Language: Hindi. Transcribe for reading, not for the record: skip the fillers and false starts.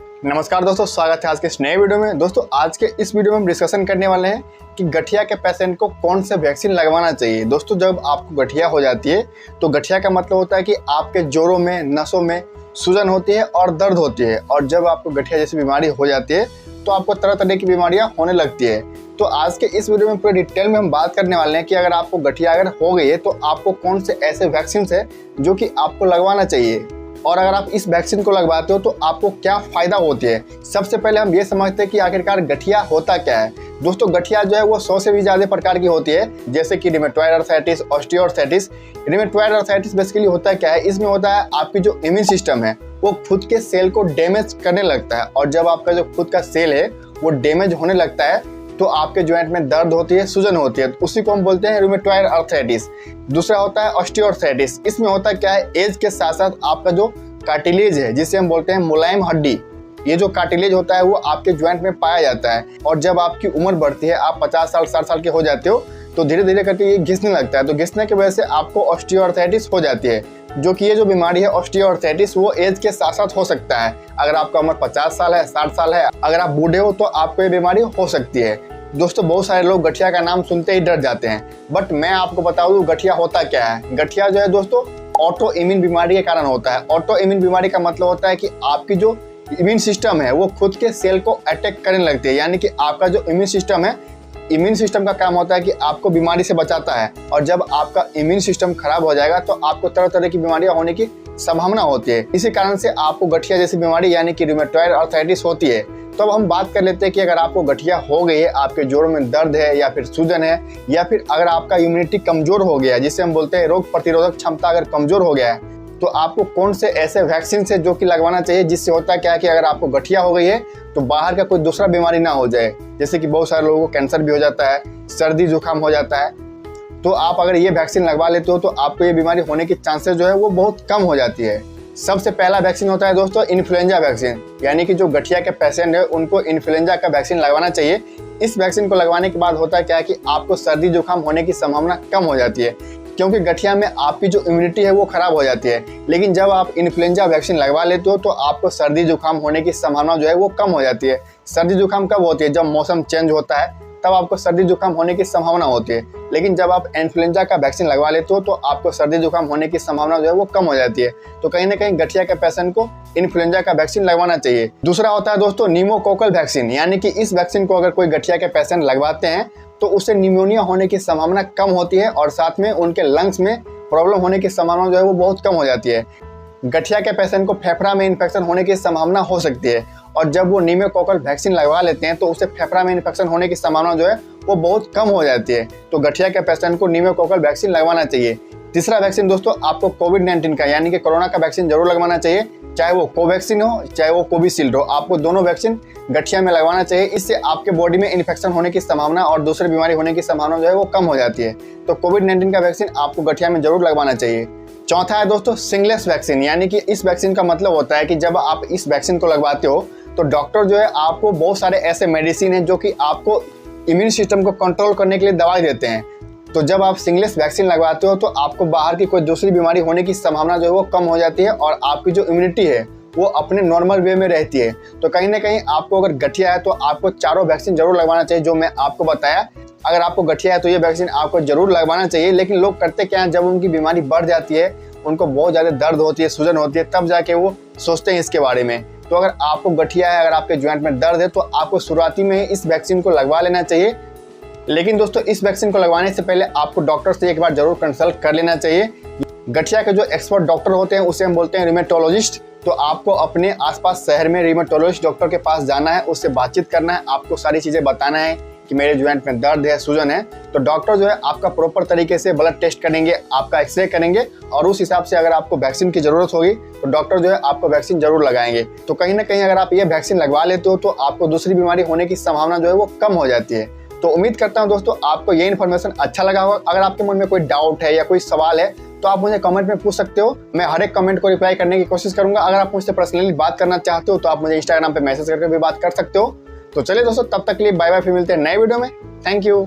नमस्कार दोस्तों, स्वागत है आज के इस नए वीडियो में। दोस्तों आज के इस वीडियो में हम डिस्कशन करने वाले हैं कि गठिया के पेशेंट को कौन से वैक्सीन लगवाना चाहिए। दोस्तों जब आपको गठिया हो जाती है तो गठिया का मतलब होता है कि आपके जोड़ों में, नसों में सूजन होती है और दर्द होती है। और जब आपको गठिया जैसी बीमारी हो जाती है तो आपको तरह तरह की बीमारियां होने लगती है। तो आज के इस वीडियो में पूरे डिटेल में हम बात करने वाले हैं कि अगर आपको गठिया हो गई है तो आपको कौन से ऐसे वैक्सीन है जो कि आपको लगवाना चाहिए, और अगर आप इस वैक्सीन को लगवाते हो तो आपको क्या फायदा होती है। सबसे पहले हम ये समझते हैं कि आखिरकार गठिया होता क्या है। दोस्तों गठिया जो है वो 100 से भी ज़्यादा प्रकार की होती है, जैसे कि rheumatoid arthritis, osteoarthritis. Rheumatoid arthritis basically होता क्या है, इसमें होता है आपकी जो इम्यून सिस्टम है वो खुद के सेल को डैमेज करने लगता है, और जब आपका जो खुद का सेल है वो डैमेज होने लगता है तो आपके जॉइंट में दर्द होती है, सूजन होती है, तो उसी को हम बोलते हैं रूमेटॉइड आर्थराइटिस। दूसरा होता है ऑस्टियोआर्थराइटिस। इसमें होता क्या है, एज के साथ साथ आपका जो कार्टिलेज है, जिसे हम बोलते हैं मुलायम हड्डी, ये जो कार्टिलेज होता है वो आपके जॉइंट में पाया जाता है। और जब आपकी उम्र बढ़ती है, आप 50 साल 60 साल के हो जाते हो, तो धीरे धीरे करके ये घिसने लगता है। तो घिसने की वजह से आपको ऑस्टियोआर्थराइटिस हो जाती है, जो कि ये जो बीमारी है ऑस्टियोआर्थराइटिस वो एज के साथ साथ हो सकता है। अगर आपका उम्र 50 साल है, 60 साल है, अगर आप बूढ़े हो तो आपको ये बीमारी हो सकती है। दोस्तों बहुत सारे लोग गठिया का नाम सुनते ही डर जाते हैं, बट मैं आपको बता दूं गठिया होता क्या है। गठिया जो है दोस्तों ऑटो इम्यून बीमारी के कारण होता है। ऑटो इम्यून बीमारी का मतलब होता है कि आपकी जो इम्यून सिस्टम है वो खुद के सेल को अटैक करने लगती है। यानी कि आपका जो इम्यून सिस्टम है, इम्यून सिस्टम का काम होता है कि आपको बीमारी से बचाता है, और जब आपका इम्यून सिस्टम खराब हो जाएगा तो आपको तरह तरह की बीमारियां होने की संभावना होती है। इसी कारण से आपको गठिया जैसी बीमारी यानी कि रूमेटॉइड आर्थराइटिस होती है। तो अब हम बात कर लेते हैं कि अगर आपको गठिया हो गई है, आपके जोड़ों में दर्द है या फिर सूजन है, या फिर अगर आपका इम्यूनिटी कमजोर हो गया है, जिसे हम बोलते हैं रोग प्रतिरोधक क्षमता अगर कमजोर हो गया है, तो आपको कौन से ऐसे वैक्सीन है जो कि लगवाना चाहिए, जिससे होता क्या है कि अगर आपको गठिया हो गई है तो बाहर का कोई दूसरा बीमारी ना हो जाए। जैसे कि बहुत सारे लोगों को कैंसर भी हो जाता है, सर्दी जुकाम हो जाता है, तो आप अगर ये वैक्सीन लगवा लेते हो तो आपको ये बीमारी होने की चांसेस जो है वो बहुत कम हो जाती है। सबसे पहला वैक्सीन होता है दोस्तों इन्फ्लुएंजा वैक्सीन, यानी कि जो गठिया के पेशेंट है उनको इन्फ्लुएंजा का वैक्सीन लगवाना चाहिए। इस वैक्सीन को लगवाने के बाद होता क्या है कि आपको सर्दी जुकाम होने की संभावना कम हो जाती है, क्योंकि गठिया में आपकी जो इम्यूनिटी है वो खराब हो जाती है। लेकिन जब आप इन्फ्लुएंजा वैक्सीन लगवा लेते हो तो आपको सर्दी जुकाम होने की संभावना जो है वो कम हो जाती है। सर्दी जुकाम कब होती है, जब मौसम चेंज होता है तब आपको सर्दी जुकाम होने की संभावना होती है। लेकिन जब आप इन्फ्लुएंजा का वैक्सीन लगवा लेते हो तो आपको सर्दी जुकाम होने की संभावना जो है वो कम हो जाती है। तो कहीं ना कहीं गठिया के पेशेंट को इन्फ्लुएंजा का वैक्सीन लगवाना चाहिए। दूसरा होता है दोस्तों न्यूमोकोकल वैक्सीन, यानी कि इस वैक्सीन को अगर कोई गठिया के पेशेंट लगवाते हैं तो उससे निमोनिया होने की संभावना कम होती है, और साथ में उनके लंग्स में प्रॉब्लम होने की संभावना जो है वो बहुत कम हो जाती है। गठिया के पेशेंट को फेफड़ा में इन्फेक्शन होने की संभावना हो सकती है, और जब वो न्यूमोकोकल वैक्सीन लगवा लेते हैं तो उससे फेफड़ा में इन्फेक्शन होने की संभावना जो है वो बहुत कम हो जाती है। तो गठिया के पेशेंट को न्यूमोकोकल वैक्सीन लगवाना चाहिए। तीसरा वैक्सीन दोस्तों आपको कोविड-19 का यानी कि कोरोना का वैक्सीन जरूर लगवाना चाहिए, चाहे वो कोवैक्सीन हो चाहे वो कोविशील्ड हो, आपको दोनों वैक्सीन गठिया में लगवाना चाहिए। इससे आपके बॉडी में इन्फेक्शन होने की संभावना और दूसरी बीमारी होने की संभावना जो है वो कम हो जाती है। तो कोविड-19 का वैक्सीन आपको गठिया में जरूर लगवाना चाहिए। चौथा है दोस्तों सिंगलेस वैक्सीन, यानी कि इस वैक्सीन का मतलब होता है कि जब आप इस वैक्सीन को लगवाते हो तो डॉक्टर जो है आपको बहुत सारे ऐसे मेडिसिन हैं जो कि आपको इम्यून सिस्टम को कंट्रोल करने के लिए दवाई देते हैं। तो जब आप सिंगलेस वैक्सीन लगवाते हो तो आपको बाहर की कोई दूसरी बीमारी होने की संभावना जो है वो कम हो जाती है, और आपकी जो इम्यूनिटी है वो अपने नॉर्मल वे में रहती है। तो कहीं ना कहीं आपको अगर गठिया है तो आपको चारों वैक्सीन जरूर लगवाना चाहिए जो मैं आपको बताया। अगर आपको गठिया है तो ये वैक्सीन आपको जरूर लगवाना चाहिए। लेकिन लोग करते क्या है, जब उनकी बीमारी बढ़ जाती है, उनको बहुत ज़्यादा दर्द होती है, सूजन होती है, तब जाके वो सोचते हैं इसके बारे में। तो अगर आपको गठिया है, अगर आपके जॉइंट में दर्द है, तो आपको शुरुआती में ही इस वैक्सीन को लगवा लेना चाहिए। लेकिन दोस्तों इस वैक्सीन को लगवाने से पहले आपको डॉक्टर से एक बार जरूर कंसल्ट कर लेना चाहिए। गठिया के जो एक्सपर्ट डॉक्टर होते हैं उसे हम बोलते हैं रिमेटोलॉजिस्ट। तो आपको अपने आसपास शहर में रिमेटोलॉजिस्ट डॉक्टर के पास जाना है, उससे बातचीत करना है, आपको सारी चीज़ें बताना है कि मेरे जॉइंट में दर्द है, सूजन है। तो डॉक्टर जो है आपका प्रॉपर तरीके से ब्लड टेस्ट करेंगे, आपका एक्सरे करेंगे, और उस हिसाब से अगर आपको वैक्सीन की ज़रूरत होगी तो डॉक्टर जो है आपको वैक्सीन जरूर लगाएंगे। तो कहीं ना कहीं अगर आप ये वैक्सीन लगवा लेते हो तो आपको दूसरी बीमारी होने की संभावना जो है वो कम हो जाती है। तो उम्मीद करता हूँ दोस्तों आपको ये इन्फॉर्मेशन अच्छा लगा होगा। अगर आपके मन में कोई डाउट है या कोई सवाल है तो आप मुझे कमेंट में पूछ सकते हो, मैं हर एक कमेंट को रिप्लाई करने की कोशिश करूंगा। अगर आप मुझसे पर्सनली बात करना चाहते हो तो आप मुझे इंस्टाग्राम पे मैसेज करके भी बात कर सकते हो। तो चलिए दोस्तों, तब तक के लिए बाय बाय, फिर मिलते हैं नए वीडियो में। Thank you.